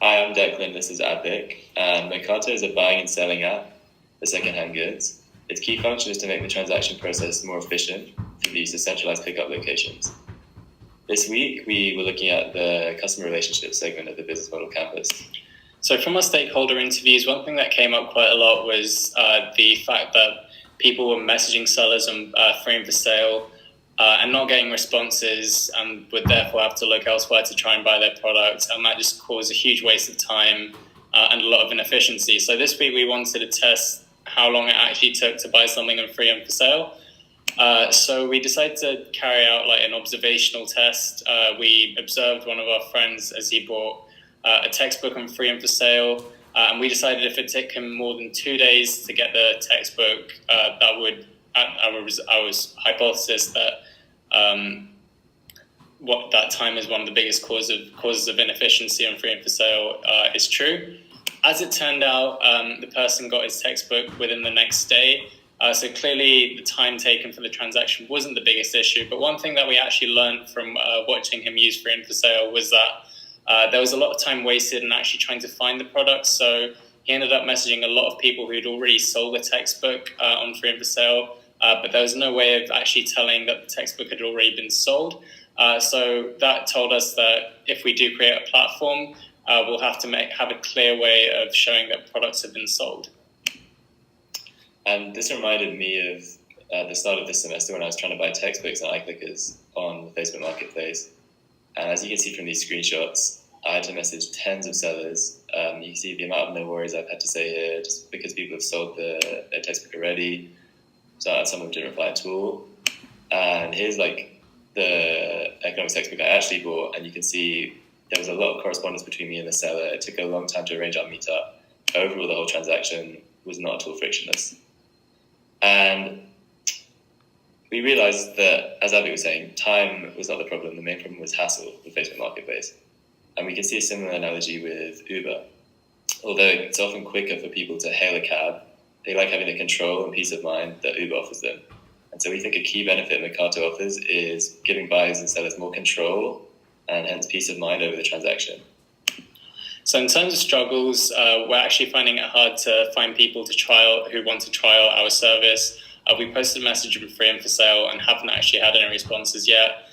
Hi, I'm Declan. This is Advik. Mercato is a buying and selling app for secondhand goods. Its key function is to make the transaction process more efficient through the use of centralized pickup locations. This week, we were looking at the customer relationship segment of the business model campus. So from our stakeholder interviews, one thing that came up quite a lot was the fact that people were messaging sellers on free and for sale and not getting responses, and would therefore have to look elsewhere to try and buy their product, and that just caused a huge waste of time and a lot of inefficiency. So this week we wanted to test how long it actually took to buy something on free and for sale. So we decided to carry out like an observational test. We observed one of our friends as he bought a textbook on free and for sale, and we decided if it took him more than 2 days to get the textbook, that would, our hypothesis that what that time is one of the biggest causes of inefficiency on free and for sale is true. As it turned out, the person got his textbook within the next day. So clearly the time taken for the transaction wasn't the biggest issue. But one thing that we actually learned from watching him use free and for sale was that there was a lot of time wasted in actually trying to find the product. So he ended up messaging a lot of people who'd already sold the textbook on free and for sale, but there was no way of actually telling that the textbook had already been sold. So that told us that if we do create a platform, we'll have to have a clear way of showing that products have been sold. And this reminded me of the start of this semester when I was trying to buy textbooks and iClickers on the Facebook Marketplace. And as you can see from these screenshots, I had to message tens of sellers. You can see the amount of no worries I've had to say here, just because people have sold their textbook already. So some of them didn't reply at all. And here's like the economics textbook I actually bought, and you can see there was a lot of correspondence between me and the seller. It took a long time to arrange our meetup. Overall, the whole transaction was not at all frictionless. And we realized that, as Abby was saying, time was not the problem. The main problem was hassle with Facebook Marketplace. And we can see a similar analogy with Uber. Although it's often quicker for people to hail a cab, they like having the control and peace of mind that Uber offers them. And so we think a key benefit Mercato offers is giving buyers and sellers more control and hence peace of mind over the transaction. So in terms of struggles, we're actually finding it hard to find people who want to trial our service. We posted a message for free and for sale and haven't actually had any responses yet.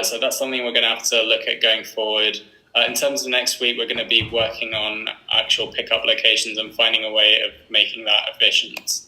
So that's something we're going to have to look at going forward. In terms of next week, we're going to be working on actual pickup locations and finding a way of making that efficient.